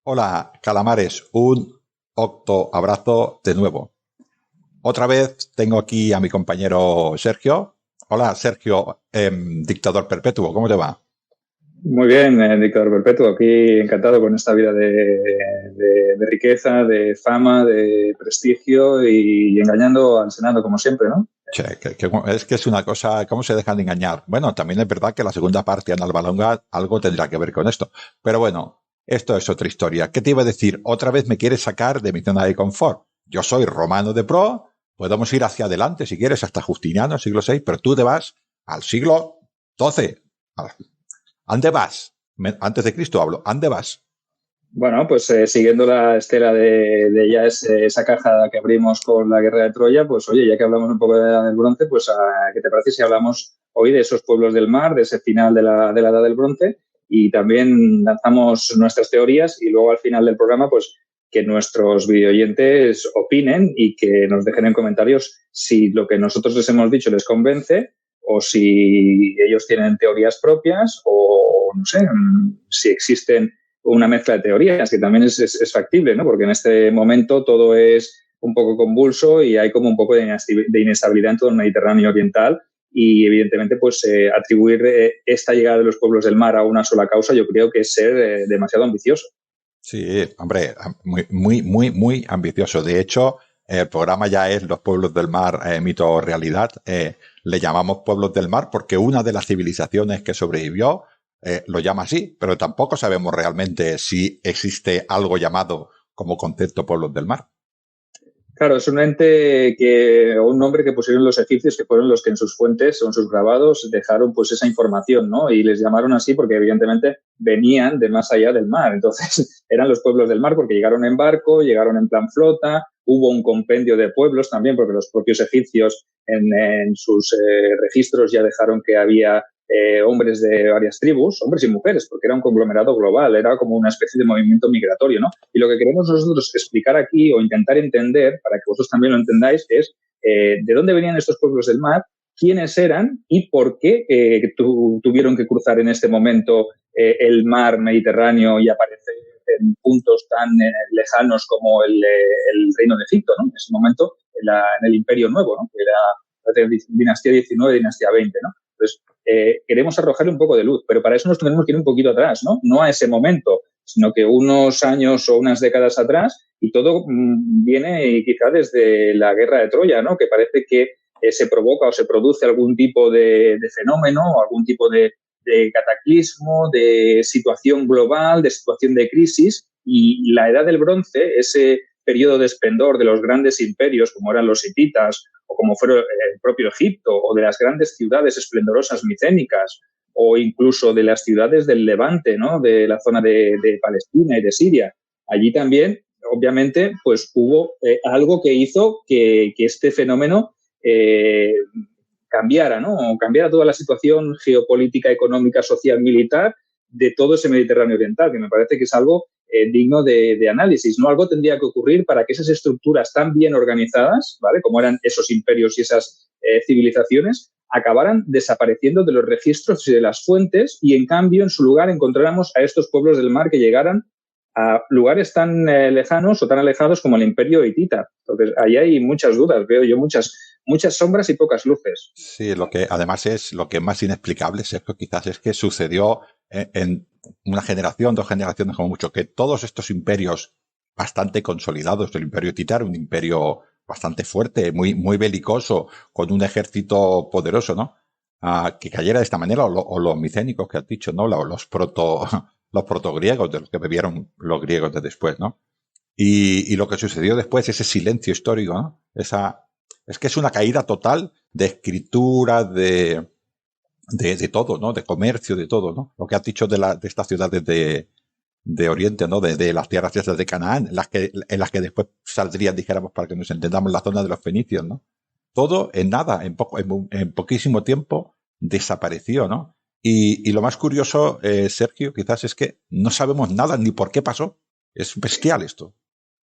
Hola, calamares, un octo abrazo de nuevo. Otra vez tengo aquí a mi compañero Sergio. Hola, Sergio, dictador perpetuo, ¿cómo te va? Muy bien, dictador perpetuo, aquí encantado con esta vida de riqueza, de fama, de prestigio y engañando al Senado como siempre, ¿no? Che, es que es una cosa, ¿cómo se dejan de engañar? Bueno, también es verdad que la segunda parte, Ana Albalonga, algo tendrá que ver con esto. Pero bueno, esto es otra historia. ¿Qué te iba a decir? Otra vez me quieres sacar de mi zona de confort. Yo soy romano de pro, podemos ir hacia adelante si quieres, hasta Justiniano, siglo VI, pero tú te vas al siglo XII. ¿Ande vas? Antes de Cristo hablo. ¿Ande vas? Bueno, pues siguiendo la estela de ya esa caja que abrimos con la guerra de Troya, pues oye, ya que hablamos un poco de la Edad del Bronce, pues ¿qué te parece si hablamos hoy de esos pueblos del mar, de ese final de la Edad del Bronce? Y también lanzamos nuestras teorías y luego al final del programa, pues que nuestros videoyentes opinen y que nos dejen en comentarios si lo que nosotros les hemos dicho les convence o si ellos tienen teorías propias o no sé, si existen una mezcla de teorías, que también es factible, ¿no? Porque en este momento todo es un poco convulso y hay como un poco de inestabilidad en todo el Mediterráneo oriental y evidentemente pues atribuir esta llegada de los pueblos del mar a una sola causa yo creo que es ser demasiado ambicioso. Sí, hombre, muy ambicioso. De hecho, el programa ya es Los pueblos del mar, mito o realidad. Le llamamos pueblos del mar porque una de las civilizaciones que sobrevivió lo llama así, pero tampoco sabemos realmente si existe algo llamado como concepto pueblos del mar. Claro, es un un nombre que pusieron los egipcios, que fueron los que en sus fuentes o en sus grabados dejaron pues esa información, ¿no? Y les llamaron así porque evidentemente venían de más allá del mar. Entonces eran los pueblos del mar porque llegaron en barco, llegaron en plan flota, hubo un compendio de pueblos también porque los propios egipcios en sus registros ya dejaron que había hombres de varias tribus, hombres y mujeres, porque era un conglomerado global, era como una especie de movimiento migratorio, ¿no? Y lo que queremos nosotros explicar aquí o intentar entender, para que vosotros también lo entendáis, es de dónde venían estos pueblos del mar, quiénes eran y por qué tuvieron que cruzar en este momento el mar Mediterráneo y aparecer en puntos tan lejanos como el reino de Egipto, ¿no? En ese momento, en el Imperio Nuevo, ¿no? Que era dinastía 19, dinastía 20, ¿no? Entonces, queremos arrojarle un poco de luz, pero para eso nos tenemos que ir un poquito atrás, ¿no? No a ese momento, sino que unos años o unas décadas atrás, y todo viene quizá desde la guerra de Troya, ¿no? Que parece que se provoca o se produce algún tipo de fenómeno o algún tipo de cataclismo, de situación global, de situación de crisis, y la edad del bronce, ese periodo de esplendor de los grandes imperios como eran los hititas o como fue el propio Egipto o de las grandes ciudades esplendorosas micénicas o incluso de las ciudades del Levante, ¿no? De la zona de Palestina y de Siria. Allí también, obviamente, pues hubo algo que hizo que este fenómeno cambiara, ¿no? O cambiara toda la situación geopolítica, económica, social, militar de todo ese Mediterráneo oriental, que me parece que es algo digno de análisis, ¿no? Algo tendría que ocurrir para que esas estructuras tan bien organizadas, ¿vale? Como eran esos imperios y esas civilizaciones, acabaran desapareciendo de los registros y de las fuentes y en cambio en su lugar encontráramos a estos pueblos del mar que llegaran a lugares tan lejanos o tan alejados como el imperio hitita. Entonces, ahí hay muchas dudas, veo yo muchas sombras y pocas luces. Sí, lo que además es lo que es más inexplicable, Sergio, quizás es que sucedió en una generación, dos generaciones como mucho, que todos estos imperios bastante consolidados, el imperio Tita era un imperio bastante fuerte, muy belicoso, con un ejército poderoso, ¿no? Que cayera de esta manera, o los micénicos que has dicho, ¿no? Los los protogriegos, de los que bebieron los griegos de después, ¿no? Y lo que sucedió después, ese silencio histórico, ¿no? Es que es una caída total de escritura, de todo, ¿no? De comercio, de todo, ¿no? Lo que has dicho de estas ciudades de Oriente, ¿no? De las tierras esas de Canaán, en las que después saldrían, dijéramos, para que nos entendamos, la zona de los fenicios, ¿no? Todo en nada, en poquísimo tiempo desapareció, ¿no? Y lo más curioso, Sergio, quizás es que no sabemos nada ni por qué pasó. Es bestial esto.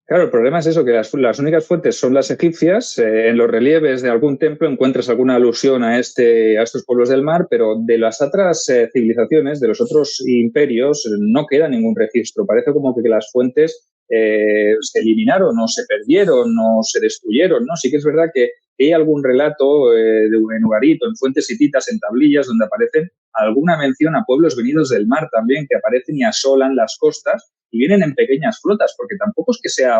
Claro, el problema es eso, que las únicas fuentes son las egipcias. En los relieves de algún templo encuentras alguna alusión a estos pueblos del mar, pero de las otras civilizaciones, de los otros imperios, no queda ningún registro. Parece como que las fuentes se eliminaron o se perdieron o se destruyeron, ¿no? Sí que es verdad que hay algún relato en Ugarit o en fuentes hititas, en tablillas, donde aparecen alguna mención a pueblos venidos del mar también, que aparecen y asolan las costas, y vienen en pequeñas flotas, porque tampoco es que sea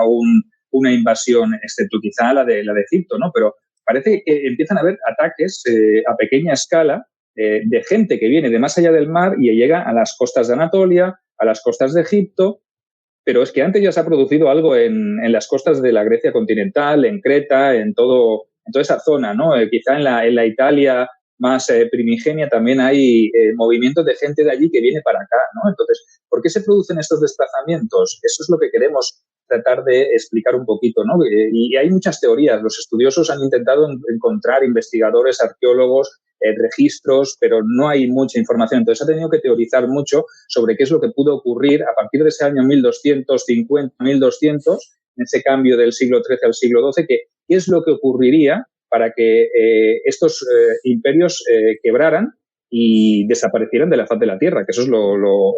una invasión, excepto quizá la de Egipto, ¿no? Pero parece que empiezan a haber ataques a pequeña escala de gente que viene de más allá del mar y llega a las costas de Anatolia, a las costas de Egipto, pero es que antes ya se ha producido algo en las costas de la Grecia continental, en Creta, en toda esa zona, ¿no? Quizá en la Italia más primigenia también hay movimientos de gente de allí que viene para acá, ¿no? Entonces, ¿por qué se producen estos desplazamientos? Eso es lo que queremos tratar de explicar un poquito, ¿no? Y hay muchas teorías. Los estudiosos han intentado encontrar, investigadores, arqueólogos, registros, pero no hay mucha información. Entonces, ha tenido que teorizar mucho sobre qué es lo que pudo ocurrir a partir de ese año 1250, 1200, en ese cambio del siglo XIII al siglo XII, qué es lo que ocurriría para que estos imperios quebraran y desaparecieran de la faz de la Tierra, que eso es lo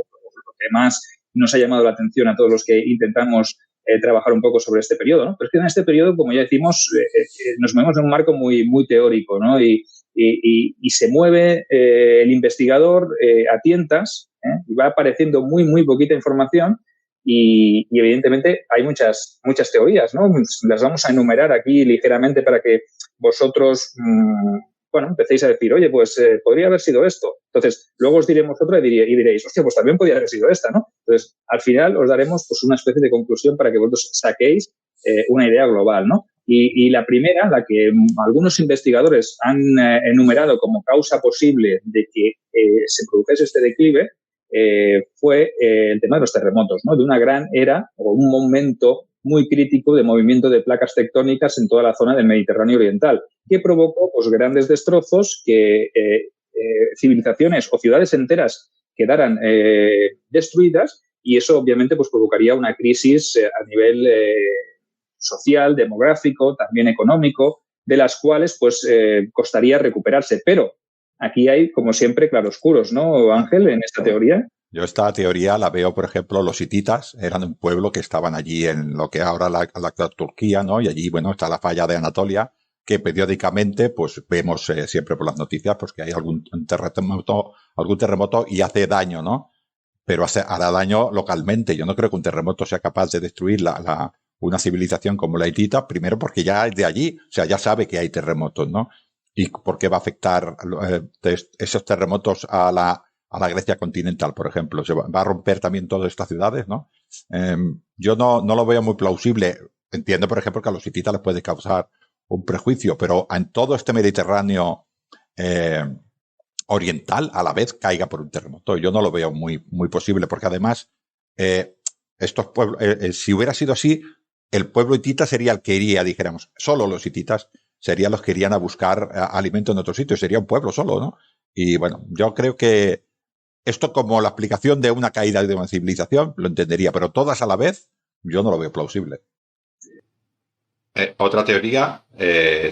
que más nos ha llamado la atención a todos los que intentamos trabajar un poco sobre este periodo, ¿no? Pero es que en este periodo, como ya decimos, nos movemos en un marco muy, muy teórico, ¿no? Y se mueve el investigador a tientas, y va apareciendo muy, muy poquita información. Y evidentemente hay muchas teorías, ¿no? Las vamos a enumerar aquí ligeramente para que vosotros, empecéis a decir, oye, pues podría haber sido esto. Entonces, luego os diremos otra y diréis, hostia, pues también podría haber sido esta, ¿no? Entonces, al final os daremos pues una especie de conclusión para que vosotros saquéis una idea global, ¿no? Y la primera, la que algunos investigadores han enumerado como causa posible de que se produjese este declive, fue el tema de los terremotos, ¿no? De una gran era o un momento muy crítico de movimiento de placas tectónicas en toda la zona del Mediterráneo oriental, que provocó pues, grandes destrozos, que civilizaciones o ciudades enteras quedaran destruidas, y eso obviamente pues, provocaría una crisis a nivel social, demográfico, también económico, de las cuales pues costaría recuperarse. Pero aquí hay, como siempre, claroscuros, ¿no, Ángel, en esta teoría? Yo esta teoría la veo, por ejemplo, los hititas eran un pueblo que estaban allí en lo que ahora la actual Turquía, ¿no? Y allí, bueno, está la falla de Anatolia, que periódicamente, pues vemos siempre por las noticias, pues que hay algún terremoto y hace daño, ¿no? Pero hará daño localmente. Yo no creo que un terremoto sea capaz de destruir una civilización como la hitita, primero porque ya es de allí, o sea, ya sabe que hay terremotos, ¿no? Y por qué va a afectar esos terremotos a la Grecia continental, por ejemplo. Se va a romper también todas estas ciudades, ¿no? Yo no lo veo muy plausible. Entiendo, por ejemplo, que a los hititas les puede causar un prejuicio, pero en todo este Mediterráneo oriental a la vez caiga por un terremoto. Yo no lo veo muy, muy posible, porque además estos pueblos, si hubiera sido así, el pueblo hitita sería el que iría, dijéramos, solo los hititas serían los que irían a buscar alimento en otro sitio, sería un pueblo solo, ¿no? Y bueno, yo creo que esto como la explicación de una caída de una civilización, lo entendería, pero todas a la vez, yo no lo veo plausible. Otra teoría,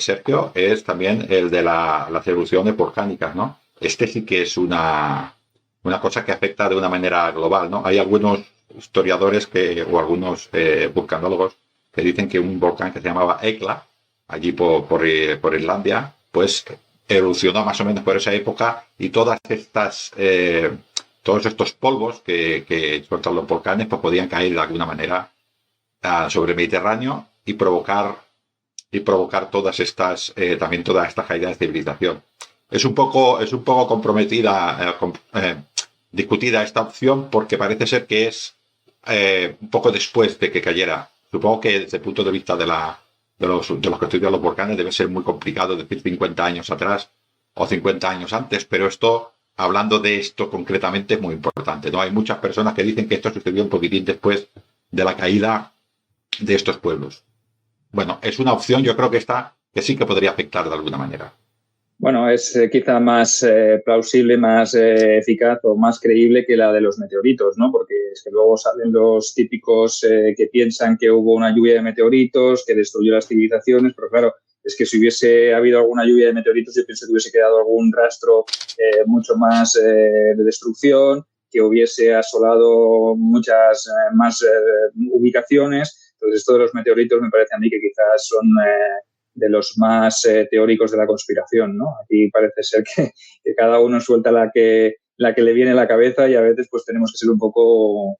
Sergio, es también el de las erupciones volcánicas, ¿no? Este sí que es una cosa que afecta de una manera global, ¿no? Hay algunos historiadores o algunos vulcanólogos que dicen que un volcán que se llamaba Hekla, allí por Islandia, pues erupcionó más o menos por esa época, y todos estos polvos que sueltan los volcanes pues podían caer de alguna manera sobre el Mediterráneo y provocar todas estas también toda esta caída de civilización. Es un poco comprometida, discutida esta opción, porque parece ser que es un poco después de que cayera. Supongo que desde el punto de vista de los que estudian los volcanes debe ser muy complicado decir 50 años atrás o 50 años antes, pero esto, hablando de esto concretamente, es muy importante, ¿no? Hay muchas personas que dicen que esto sucedió un poquitín después de la caída de estos pueblos. Bueno, es una opción, yo creo que sí que podría afectar de alguna manera. Bueno, es quizá más plausible, más eficaz o más creíble que la de los meteoritos, ¿no? Porque es que luego salen los típicos que piensan que hubo una lluvia de meteoritos que destruyó las civilizaciones, pero claro, es que si hubiese habido alguna lluvia de meteoritos, yo pienso que hubiese quedado algún rastro mucho más de destrucción, que hubiese asolado muchas más ubicaciones. Entonces, esto de los meteoritos me parece a mí que quizás son de los más teóricos de la conspiración, ¿no? Aquí parece ser que cada uno suelta la que le viene a la cabeza y a veces pues tenemos que ser un poco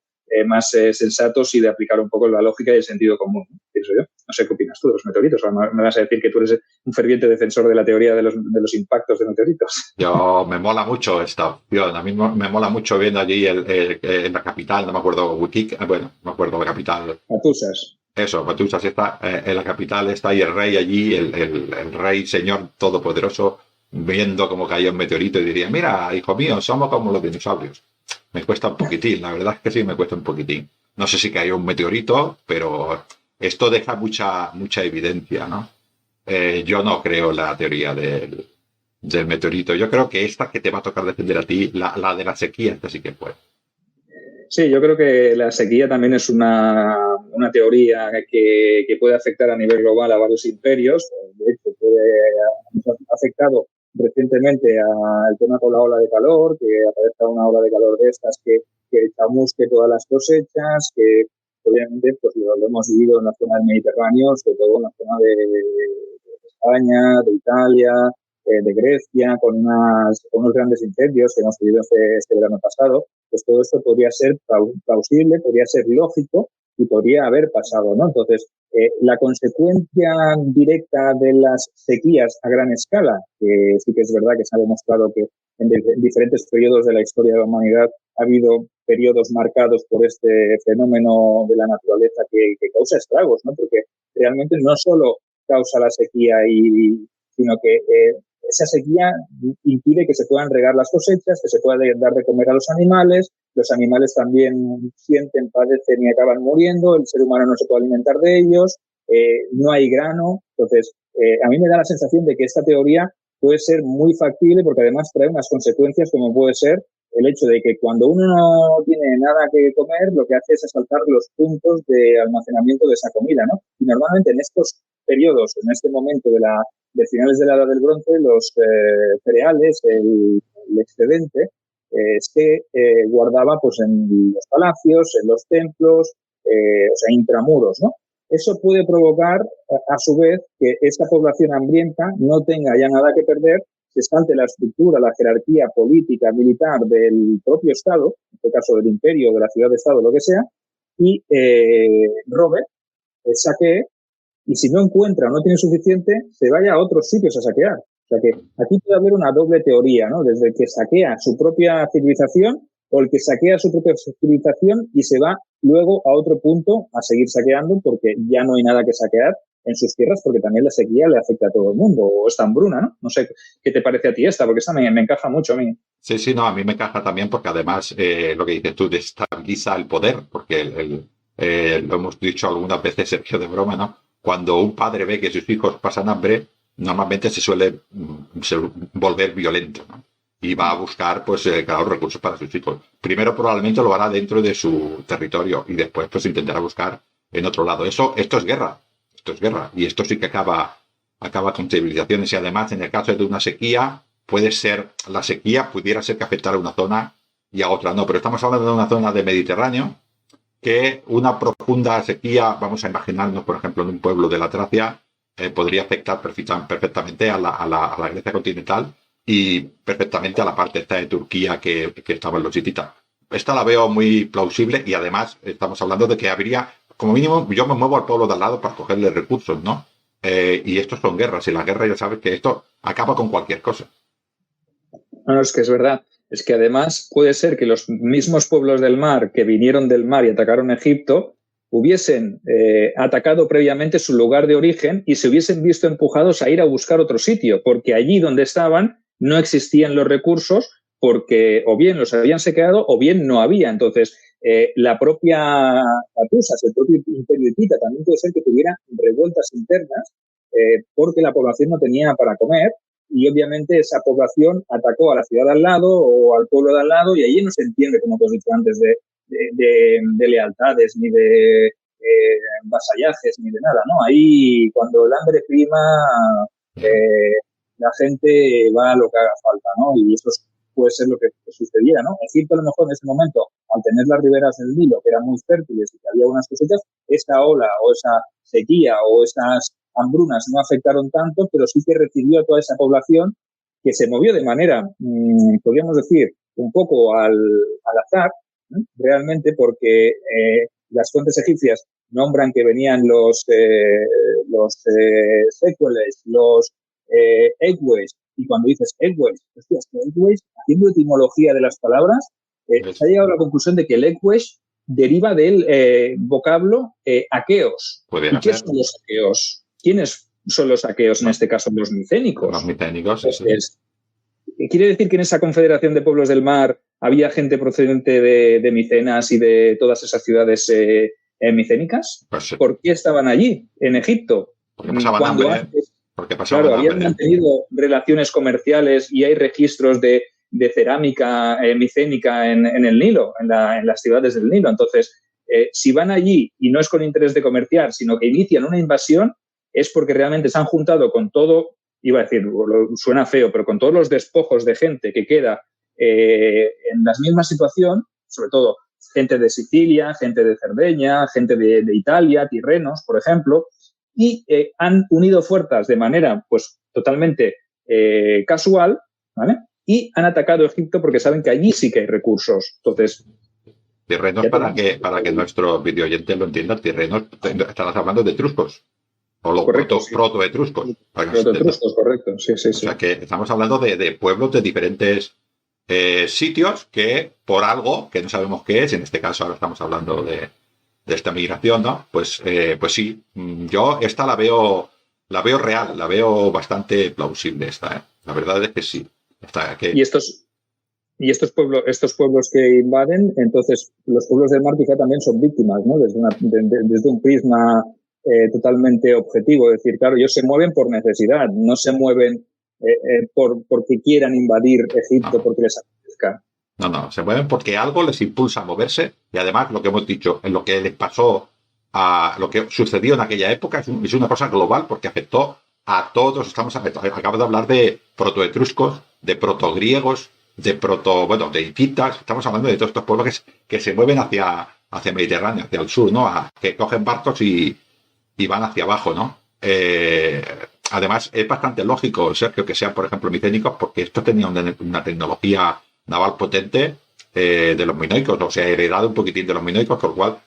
más sensatos y de aplicar un poco la lógica y el sentido común, ¿no? Pienso yo. No sé qué opinas tú de los meteoritos. O me vas a decir que tú eres un ferviente defensor de la teoría de los impactos de meteoritos. Yo me mola mucho esta opción. A mí me mola mucho viendo allí en la capital, no me acuerdo, bueno, no me acuerdo la capital. Matusas. Eso, Batusas está en la capital, está ahí el rey allí, el rey señor todopoderoso, viendo cómo cayó un meteorito y diría, mira, hijo mío, somos como los dinosaurios. Me cuesta un poquitín, la verdad es que sí me cuesta un poquitín. No sé si cayó un meteorito, pero esto deja mucha evidencia, ¿no? Yo no creo la teoría del meteorito. Yo creo que esta que te va a tocar defender a ti, la de la sequía, esta sí que puede. Sí, yo creo que la sequía también es una teoría que puede afectar a nivel global a varios imperios. De hecho, ha afectado recientemente al tema con la ola de calor, que aparezca una ola de calor de estas que chamusque todas las cosechas, que obviamente pues lo hemos vivido en la zona del Mediterráneo, sobre todo en la zona de España, de Italia, de Grecia, con unos grandes incendios que hemos vivido este verano pasado. Pues todo esto podría ser plausible, podría ser lógico y podría haber pasado, ¿no? Entonces, la consecuencia directa de las sequías a gran escala, que sí que es verdad que se ha demostrado que en diferentes periodos de la historia de la humanidad ha habido periodos marcados por este fenómeno de la naturaleza que causa estragos, ¿no? Porque realmente no solo causa la sequía, sino que esa sequía impide que se puedan regar las cosechas, que se pueda dar de comer a los animales también sienten, padecen y acaban muriendo, el ser humano no se puede alimentar de ellos, no hay grano. Entonces, a mí me da la sensación de que esta teoría puede ser muy factible porque además trae unas consecuencias como puede ser el hecho de que cuando uno no tiene nada que comer, lo que hace es asaltar los puntos de almacenamiento de esa comida, ¿no? Y normalmente en estos periodos, en este momento de finales de la edad del bronce, los cereales, el excedente, se guardaba pues en los palacios, en los templos, o sea, intramuros, ¿no? Eso puede provocar, a su vez, que esta población hambrienta no tenga ya nada que perder, se salte la estructura, la jerarquía política, militar del propio Estado, en este caso del imperio, de la ciudad de Estado, lo que sea, y robe, saquee, y si no encuentra o no tiene suficiente, se vaya a otros sitios a saquear. O sea que aquí puede haber una doble teoría, ¿no? Desde el que saquea su propia civilización o el que saquea su propia civilización y se va luego a otro punto a seguir saqueando porque ya no hay nada que saquear en sus tierras porque también la sequía le afecta a todo el mundo o esta hambruna, ¿no? No sé qué te parece a ti esta, porque esta me encaja mucho a mí. Sí, sí, no, a mí me encaja también porque además lo que dices tú destabiliza el poder, porque lo hemos dicho algunas veces, Sergio, de broma, ¿no? Cuando un padre ve que sus hijos pasan hambre, normalmente se suele volver violento, ¿no? Y va a buscar, pues, claro, recursos para sus hijos. Primero probablemente lo hará dentro de su territorio y después, pues, intentará buscar en otro lado. Esto es guerra. Esto es guerra. Y esto sí que acaba con civilizaciones. Y además, en el caso de una sequía, puede ser, la sequía pudiera ser que afectara a una zona y a otra no. Pero estamos hablando de una zona de Mediterráneo que una profunda sequía, vamos a imaginarnos, por ejemplo, en un pueblo de la Tracia, podría afectar perfectamente a la Grecia continental y perfectamente a la parte esta de Turquía que estaban los hititas. Esta la veo muy plausible y además estamos hablando de que habría, como mínimo, yo me muevo al pueblo de al lado para cogerle recursos, ¿no? Y estos son guerras y la guerra ya sabes que esto acaba con cualquier cosa. No, es que es verdad. Es que además puede ser que los mismos pueblos del mar que vinieron del mar y atacaron Egipto hubiesen atacado previamente su lugar de origen y se hubiesen visto empujados a ir a buscar otro sitio, porque allí donde estaban no existían los recursos porque o bien los habían saqueado o bien no había. Entonces, la propia Atusas, el propio imperio hitita, también puede ser que tuviera revueltas internas porque la población no tenía para comer y obviamente esa población atacó a la ciudad de al lado o al pueblo de al lado y allí no se entiende, como te he dicho antes, de lealtades ni de vasallajes ni de nada, ¿no? Ahí cuando el hambre prima, la gente va a lo que haga falta, ¿no? Y eso puede ser lo que sucediera, ¿no? Egipto a lo mejor en ese momento, al tener las riberas del Nilo, que eran muy fértiles y que había unas cosechas, esa ola o esa sequía o esas hambrunas no afectaron tanto, pero sí que recibió a toda esa población que se movió de manera, podríamos decir, un poco al azar, realmente porque las fuentes egipcias nombran que venían los sécueles, los eggways, y cuando dices eggways, hostias, eggways, haciendo etimología de las palabras, se ha llegado a la conclusión de que el eggways deriva del vocablo aqueos. ¿Y qué son los aqueos? ¿Quiénes son los aqueos en este caso? Los micénicos. Los micénicos, sí. ¿Quiere decir que en esa confederación de pueblos del mar había gente procedente de Micenas y de todas esas ciudades micénicas? Pues sí. ¿Por qué estaban allí, en Egipto? Porque pasaban Cuando hambre, antes, porque pasaban claro, hambre, habían mantenido relaciones comerciales y hay registros de cerámica micénica en el Nilo, en las ciudades del Nilo. Entonces, si van allí y no es con interés de comerciar, sino que inician una invasión, es porque realmente se han juntado con todo, iba a decir, suena feo, pero con todos los despojos de gente que queda en la misma situación, sobre todo gente de Sicilia, gente de Cerdeña, gente de Italia, tirrenos, por ejemplo, y han unido fuerzas de manera pues totalmente casual, ¿vale? Y han atacado Egipto porque saben que allí sí que hay recursos. Entonces, tirrenos, para que nuestros videoyentes lo entiendan, tirrenos, estás hablando de etruscos. O los proto-etruscos. Proto-etruscos, correcto. Sí. O sea que estamos hablando de pueblos de diferentes sitios que, por algo que no sabemos qué es, en este caso ahora estamos hablando de esta migración, ¿no? Pues sí, yo esta la veo real, la veo bastante plausible esta, ¿eh? La verdad es que sí. Y estos pueblos que invaden, entonces los pueblos del mar quizá también son víctimas, ¿no? Desde un prisma totalmente objetivo. Es decir, claro, ellos se mueven por necesidad, no se mueven porque quieran invadir Egipto, porque les apetezca. No, se mueven porque algo les impulsa a moverse y además lo que hemos dicho, en lo que les pasó, a lo que sucedió en aquella época es una cosa global porque afectó a todos. Acabo de hablar de protoetruscos, de protogriegos, de hititas. Estamos hablando de todos estos pueblos que se mueven hacia Mediterráneo, hacia el sur, ¿no? Que cogen barcos y van hacia abajo, ¿no? Además, es bastante lógico, Sergio, que sean, por ejemplo, micénicos, porque estos tenían una tecnología naval potente de los minoicos, o sea, heredado un poquitín de los minoicos, con lo cual,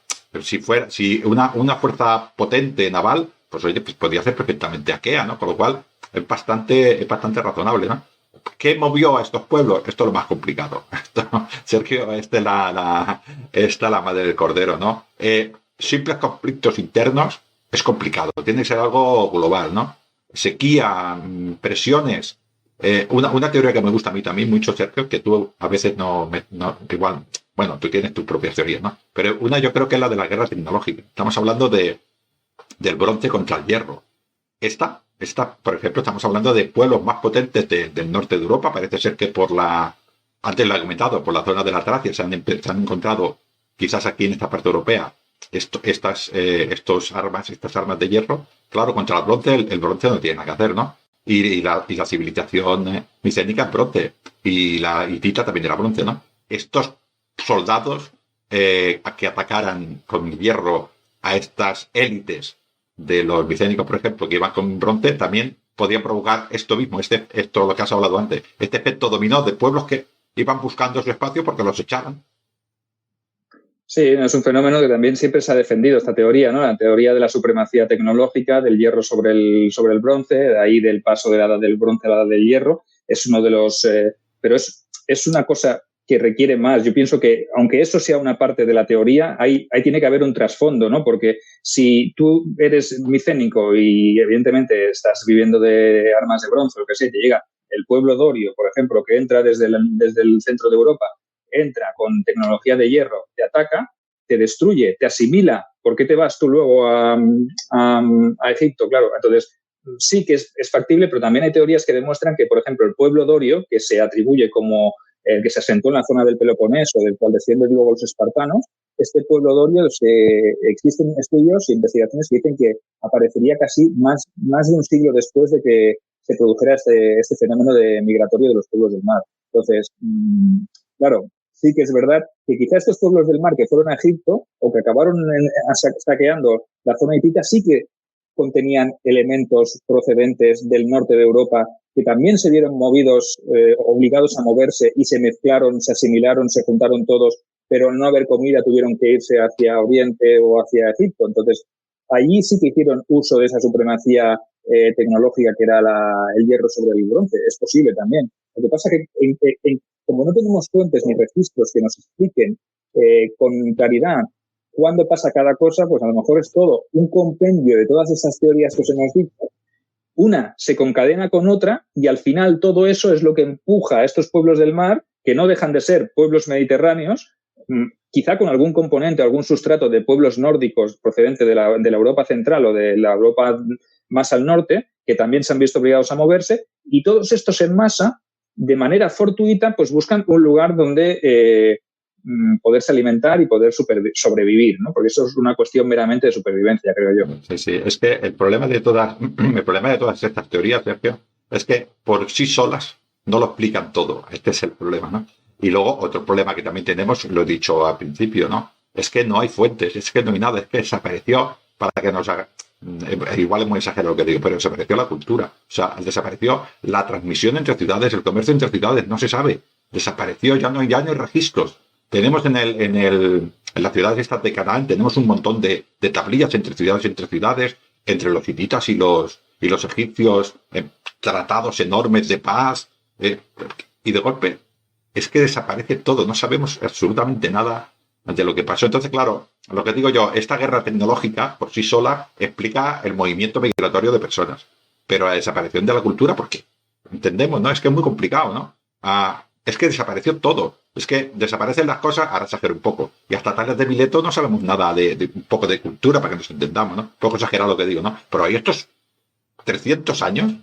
si una fuerza potente naval, pues oye, pues podría ser perfectamente aquea, ¿no? Con lo cual, es bastante razonable, ¿no? ¿Qué movió a estos pueblos? Esto es lo más complicado. Sergio, esta es la madre del cordero, ¿no? Simples conflictos internos es complicado, tiene que ser algo global, ¿no? Sequía, presiones. Una teoría que me gusta a mí también mucho, Sergio, que tú a veces igual, bueno, tú tienes tus propias teorías, ¿no? Pero una yo creo que es la de la guerra tecnológica. Estamos hablando del bronce contra el hierro. Esta, por ejemplo, estamos hablando de pueblos más potentes del norte de Europa. Parece ser que antes lo he comentado, por la zona de la Tracia se han encontrado, quizás aquí en esta parte europea, estas armas de hierro. Claro, contra el bronce, el bronce no tiene nada que hacer, ¿no? Y la civilización micénica es bronce. Y la hitita también era bronce, ¿no? Estos soldados que atacaran con hierro a estas élites de los micénicos, por ejemplo, que iban con bronce, también podían provocar esto mismo, esto lo que has hablado antes, este efecto dominó de pueblos que iban buscando su espacio porque los echaban. Sí, es un fenómeno que también siempre se ha defendido, esta teoría, ¿no? La teoría de la supremacía tecnológica, del hierro sobre el bronce, de ahí del paso de la edad del bronce a la edad del hierro, es uno de los... pero es una cosa que requiere más. Yo pienso que, aunque eso sea una parte de la teoría, ahí tiene que haber un trasfondo, ¿no? Porque si tú eres micénico y evidentemente estás viviendo de armas de bronce, lo que sea, te llega el pueblo dorio, por ejemplo, que entra desde el centro de Europa, entra con tecnología de hierro, te ataca, te destruye, te asimila. ¿Por qué te vas tú luego a Egipto? Claro, entonces sí que es factible, pero también hay teorías que demuestran que, por ejemplo, el pueblo dorio, que se atribuye como el que se asentó en la zona del Peloponeso, del cual descienden luego los espartanos, este pueblo dorio, existen estudios e investigaciones que dicen que aparecería casi más de un siglo después de que se produjera este fenómeno migratorio de los pueblos del mar. Entonces, claro, sí que es verdad que quizá estos pueblos del mar que fueron a Egipto o que acabaron saqueando la zona hitita sí que contenían elementos procedentes del norte de Europa que también se vieron movidos, obligados a moverse y se mezclaron, se asimilaron, se juntaron todos, pero al no haber comida tuvieron que irse hacia Oriente o hacia Egipto. Entonces, allí sí que hicieron uso de esa supremacía tecnológica que era el hierro sobre el bronce. Es posible también. Lo que pasa es que como no tenemos fuentes ni registros que nos expliquen con claridad cuándo pasa cada cosa, pues a lo mejor es todo un compendio de todas esas teorías que os hemos dicho. Una se concadena con otra y al final todo eso es lo que empuja a estos pueblos del mar, que no dejan de ser pueblos mediterráneos, quizá con algún componente, algún sustrato de pueblos nórdicos procedente de la Europa central o de la Europa más al norte, que también se han visto obligados a moverse, y todos estos en masa, de manera fortuita, pues buscan un lugar donde poderse alimentar y poder sobrevivir, ¿no? Porque eso es una cuestión meramente de supervivencia, creo yo. Sí, sí. Es que el problema de todas estas teorías, Sergio, es que por sí solas no lo explican todo. Este es el problema, ¿no? Y luego otro problema que también tenemos, lo he dicho al principio, ¿no? Es que no hay fuentes, es que no hay nada, es que desapareció para que nos haga... Igual es muy exagerado lo que digo, pero desapareció la cultura. O sea, desapareció la transmisión entre ciudades, el comercio entre ciudades, no se sabe. Desapareció, ya no hay registros. Tenemos en las ciudades estas de Canaán, tenemos un montón de tablillas entre ciudades, entre los hititas y los egipcios, tratados enormes de paz, y de golpe es que desaparece todo, no sabemos absolutamente nada de lo que pasó. Entonces, claro, lo que digo yo, esta guerra tecnológica por sí sola explica el movimiento migratorio de personas, pero la desaparición de la cultura, ¿por qué? Entendemos, ¿no? Es que es muy complicado, ¿no? Es que desapareció todo. Es que desaparecen las cosas, ahora exagero un poco. Y hasta Tales de Mileto no sabemos nada de un poco de cultura para que nos entendamos, ¿no? Un poco exagerado lo que digo, ¿no? Pero hay estos 300 años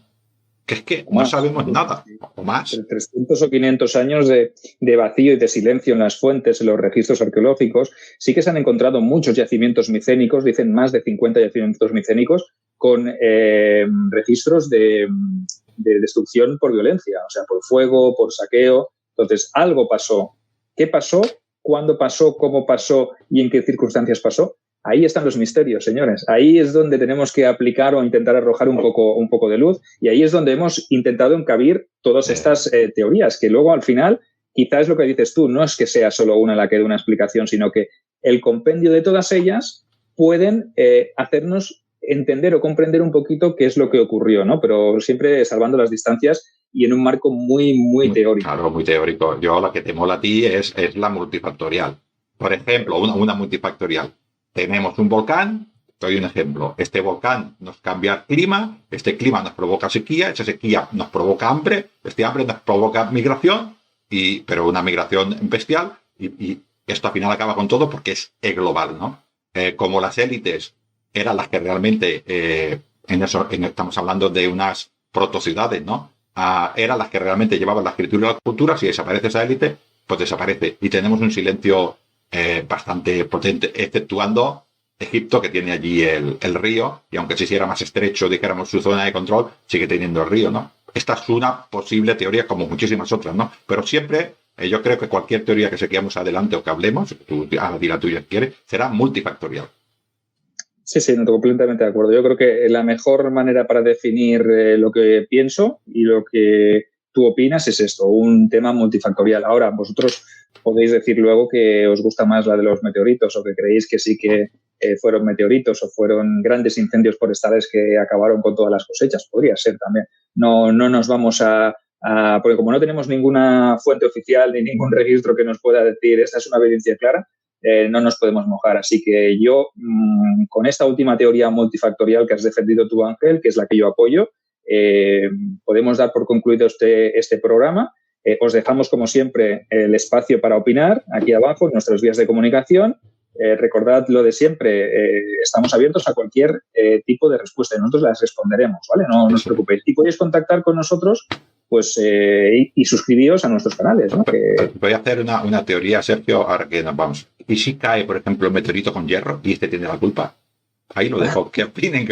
que es que no sabemos nada, o más. 300 o 500 años de vacío y de silencio en las fuentes, en los registros arqueológicos. Sí que se han encontrado muchos yacimientos micénicos, dicen más de 50 yacimientos micénicos, con registros de destrucción por violencia, o sea, por fuego, por saqueo. Entonces, algo pasó. ¿Qué pasó? ¿Cuándo pasó? ¿Cómo pasó? ¿Y en qué circunstancias pasó? Ahí están los misterios, señores. Ahí es donde tenemos que aplicar o intentar arrojar un poco de luz, y ahí es donde hemos intentado encabir todas estas teorías, que luego al final, quizás es lo que dices tú, no es que sea solo una la que dé una explicación, sino que el compendio de todas ellas pueden hacernos entender o comprender un poquito qué es lo que ocurrió, ¿no? Pero siempre salvando las distancias y en un marco muy teórico. Claro, muy teórico. Yo la que te mola a ti es la multifactorial. Por ejemplo, una multifactorial. Tenemos un volcán, te doy un ejemplo. Este volcán nos cambia el clima, este clima nos provoca sequía, esa sequía nos provoca hambre, este hambre nos provoca migración, pero una migración bestial, y esto al final acaba con todo porque es global, ¿no? Como las élites eran las que realmente, estamos hablando de unas protociudades, ¿no? Eran las que realmente llevaban la escritura y la cultura. Si desaparece esa élite, pues desaparece. Y tenemos un silencio bastante potente, exceptuando Egipto, que tiene allí el río, y aunque se hiciera más estrecho, dijéramos, su zona de control, sigue teniendo el río, ¿no? Esta es una posible teoría, como muchísimas otras, ¿no? Pero siempre, yo creo que cualquier teoría que seguimos adelante o que hablemos, tú di la tuya si quieres, será multifactorial. Sí, no, estoy completamente de acuerdo. Yo creo que la mejor manera para definir lo que pienso y lo que tú opinas es esto, un tema multifactorial. Ahora, vosotros podéis decir luego que os gusta más la de los meteoritos o que creéis que sí que fueron meteoritos o fueron grandes incendios forestales que acabaron con todas las cosechas. Podría ser también. No nos vamos porque como no tenemos ninguna fuente oficial ni ningún registro que nos pueda decir esta es una evidencia clara, no nos podemos mojar. Así que yo, con esta última teoría multifactorial que has defendido tú, Ángel, que es la que yo apoyo, podemos dar por concluido este programa. Os dejamos, como siempre, el espacio para opinar aquí abajo en nuestras vías de comunicación. recordad lo de siempre, estamos abiertos a cualquier tipo de respuesta y nosotros las responderemos, ¿vale? No os preocupéis. Y podéis contactar con nosotros pues y suscribíos a nuestros canales, ¿no? Voy a hacer una teoría, Sergio, ahora que nos vamos. ¿Y si cae, por ejemplo, un meteorito con hierro y este tiene la culpa? Ahí lo dejo. ¿Qué opinen?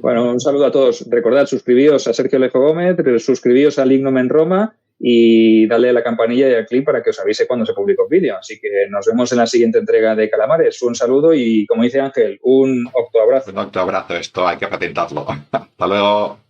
Bueno, un saludo a todos. Recordad, suscribíos a Sergio Lejo Gómez, suscribíos al Lignum en Roma y dale a la campanilla y al clic para que os avise cuando se publique un vídeo. Así que nos vemos en la siguiente entrega de Calamares. Un saludo y, como dice Ángel, un octoabrazo. Un octoabrazo, esto hay que patentarlo. Hasta luego.